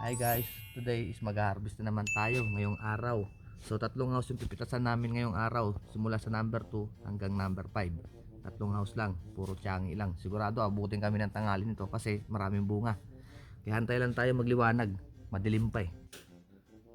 Hi guys, today is mag-harvest na naman tayo ngayong araw. So tatlong house yung pipitasan namin ngayong araw, simula sa number 2 hanggang number 5. Tatlong house lang, puro tiyangi lang. Sigurado abutin kami ng tanghali nito kasi maraming bunga. Kaya hantay lang tayo magliwanag, madilim pa eh.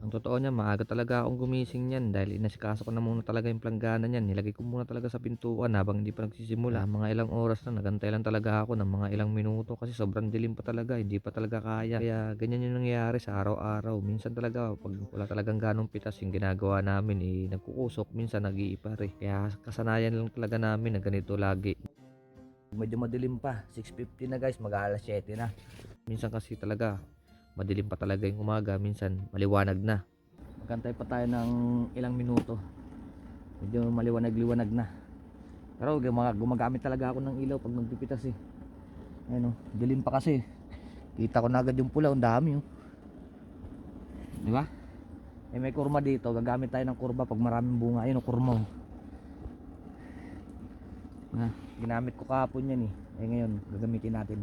Ang totoo niya, maaga talaga akong gumising niyan dahil inasikaso ko na muna talaga yung planggana niyan. Nilagay ko muna talaga sa pintuan habang hindi pa nagsisimula. Mga ilang oras na, nagantay lang talaga ako ng mga ilang minuto kasi sobrang dilim pa talaga, hindi pa talaga kaya. Kaya ganyan yung nangyayari sa araw-araw. Minsan talaga pag wala talagang ganong pitas yung ginagawa namin, nagkukusok, minsan nag-iipar eh. Kaya kasanayan lang talaga namin na ganito lagi. Medyo madilim pa, 6:50 na guys, mag-aalas 7 na. Minsan kasi talaga madilim pa talaga yung umaga, minsan maliwanag na. Magantay pa tayo ng ilang minuto, medyo maliwanag-liwanag na. Pero gumagamit talaga ako ng ilaw pag nagpipitas eh. Ayun oh, dilim pa kasi. Kita ko na agad yung pula, ang dami oh. Di ba? May kurma dito, gagamit tayo ng kurba pag maraming bunga. Ayun oh, kurma oh. Ginamit ko kahapon yan eh. Ngayon gagamitin natin.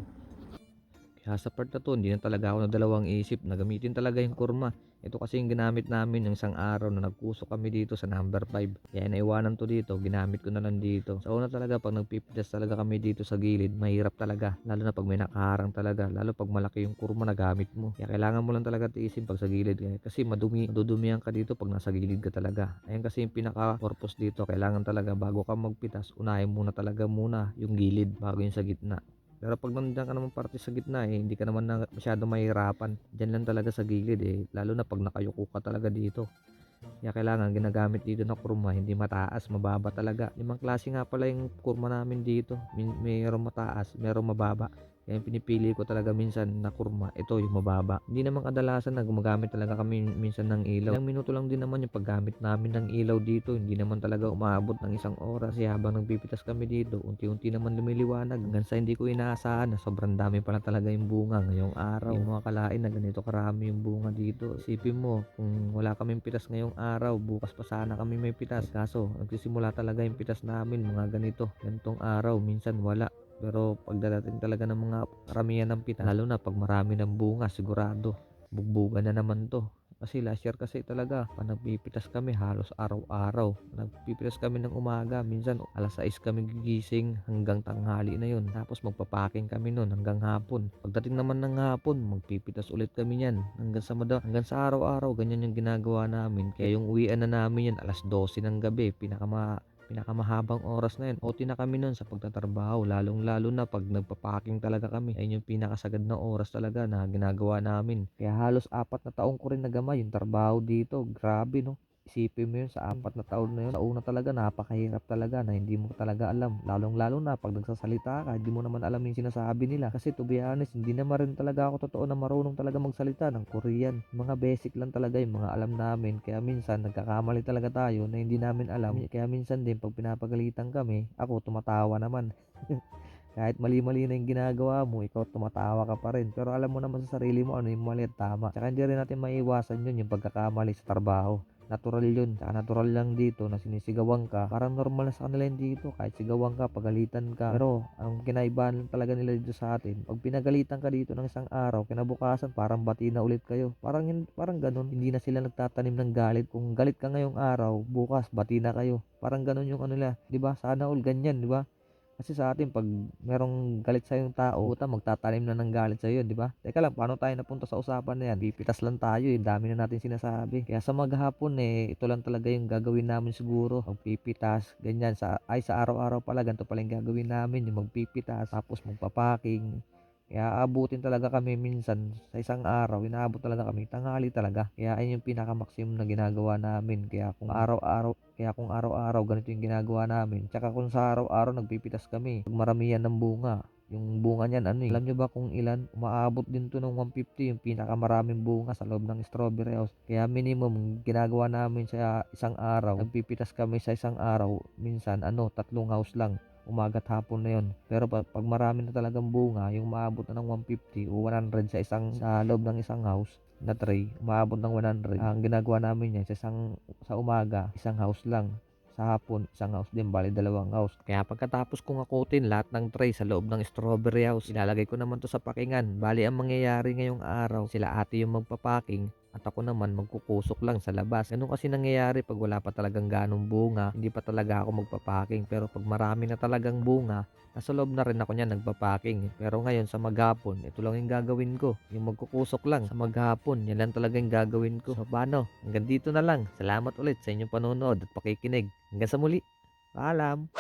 Kaya sa part na to, hindi na talaga ako nagdalawang isip na gamitin talaga yung kurma. Ito kasi yung ginamit namin yung isang araw na nagkusok kami dito sa number 5. Kaya naiwanan to dito, ginamit ko na lang dito. Sa una talaga, pag nagpipitas talaga kami dito sa gilid, mahirap talaga. Lalo na pag may nakaharang talaga. Lalo pag malaki yung kurma na gamit mo. Kaya kailangan mo lang talaga tiisin pag sa gilid. Kasi madudumihan ka dito pag nasa gilid ka talaga. Ayun kasi yung pinaka-purpose dito. Kailangan talaga bago ka magpitas, unahin muna talaga yung gilid bago yung sa gitna. Pero pag nandiyan ka naman parte sa gitna hindi ka naman na masyado mahirapan. Diyan lang talaga sa gilid lalo na pag nakayuko ka talaga dito. Kaya kailangan ginagamit dito na kurma, hindi mataas, mababa talaga. Limang klase nga pala yung kurma namin dito. Mayroong mataas, mayroong mababa. Kaya yung pinipili ko talaga minsan na kurma, ito yung mababa. Hindi naman kadalasan na gumagamit talaga kami minsan ng ilaw. Ilang minuto lang din naman yung paggamit namin ng ilaw dito. Hindi naman talaga umaabot ng isang oras. Kasi habang nagpipitas kami dito, unti-unti naman lumiliwanag. Hanggang sa hindi ko inaasahan na sobrang dami pala talaga yung bunga ngayong araw. Hindi mo akalain na ganito karami yung bunga dito. Isipin mo, kung wala kaming pitas ngayong araw, bukas pa sana kami may pitas. Kaso, nagsisimula talaga yung pitas namin mga ganitong araw. Minsan wala. Pero pagdating talaga ng mga karamihan ng pitas, lalo na pag marami ng bunga, sigurado bugbugan na naman to. Kasi last year kasi talaga, pag nagpipitas kami halos araw-araw. Nagpipitas kami ng umaga, minsan alas 6 kami gigising hanggang tanghali na yun. Tapos magpapaking kami nun hanggang hapon. Pagdating naman ng hapon, magpipitas ulit kami yan hanggang sa araw-araw. Ganyan yung ginagawa namin. Kaya yung uwian na namin yan alas 12 ng gabi, pinakamahabang oras na yun. OT na kami nun sa pagtatrabaho, lalong lalo na pag nagpapaking talaga kami. Ayun yung pinakasagad na oras talaga na ginagawa namin. Kaya halos 4 na taong ko rin nagamay yung trabaho dito. Grabe no. Isipin mo yun, sa 4 na taon na yun, sa una talaga napakahirap talaga na hindi mo talaga alam. Lalong lalo na pag nagsasalita ka, hindi mo naman alam yung sinasabi nila. Kasi to be honest, hindi naman rin talaga ako totoo na marunong talaga magsalita ng Korean. Mga basic lang talaga yung mga alam namin. Kaya minsan nagkakamali talaga tayo na hindi namin alam. Kaya minsan din pag pinapagalitan kami, ako tumatawa naman. Kahit mali-mali na yung ginagawa mo, ikaw tumatawa ka pa rin. Pero alam mo naman sa sarili mo ano yung mali at tama. Tsaka hindi rin natin maiiwasan yun, yung pagkakamali sa trabaho. Natural yun. Tsaka natural lang dito na sinisigawan ka. Parang normal na sa kanila yun dito. Kahit sigawan ka, pagalitan ka. Pero ang kinaibahan lang talaga nila dito sa atin, pag pinagalitan ka dito ng isang araw, kinabukasan parang bati na ulit kayo. Parang ganun. Hindi na sila nagtatanim ng galit. Kung galit ka ngayong araw, bukas bati na kayo. Parang ganun yung ano nila. 'Di ba? Sana all ganyan, 'di ba? Kasi sa atin pag merong galit sa yung tao, puta magtatanim na ng galit sa iyo, di ba? Teka lang, paano tayo napunta sa usapan na yan? Pipitas lang tayo, dami na natin sinasabi. Kaya sa maghapon ito lang talaga yung gagawin namin siguro. Magpipitas, ganyan sa araw-araw pala ganito pala yung gagawin namin, yung magpipitas, tapos magpapaking. Kaya abutin talaga kami minsan sa isang araw, inaabot talaga kami tanghali talaga. Kaya ayun yung pinaka-maximum na ginagawa namin. Kaya kung araw-araw ganito yung ginagawa namin. Tsaka kung sa araw-araw nagpipitas kami, pag maramihan ng bunga, yung bunga niyan alam nyo ba kung ilan? Umaabot din to ng 150 yung pinakamaraming bunga sa loob ng strawberry house. Kaya minimum ginagawa namin sa isang araw, nagpipitas kami sa isang araw, minsan 3 house lang, umaga at hapon na yun. Pero pag marami na talagang bunga, yung maabot na ng 150 o 100 sa loob ng isang house na tray, umaabot ng 100. Ang ginagawa namin yan sa umaga, isang house lang. sa hapon, isang house din, bali dalawang house. Kaya pagkatapos kong akutin lahat ng tray sa loob ng strawberry house, ilalagay ko naman to sa pakingan. Bali ang mangyayari ngayong araw, sila ate yung magpapaking at ako naman magkukusok lang sa labas. Ganun kasi nangyayari pag wala pa talagang ganong bunga, hindi pa talaga ako magpapaking. Pero pag marami na talagang bunga, nasa loob na rin ako niyan nagpapaking. Pero ngayon sa maghapon, ito lang yung gagawin ko. Yung magkukusok lang sa maghapon, yan lang talaga yung gagawin ko. So paano? Hanggang dito na lang. Salamat ulit sa inyong panonood at pakikinig. Hanggang sa muli. Paalam!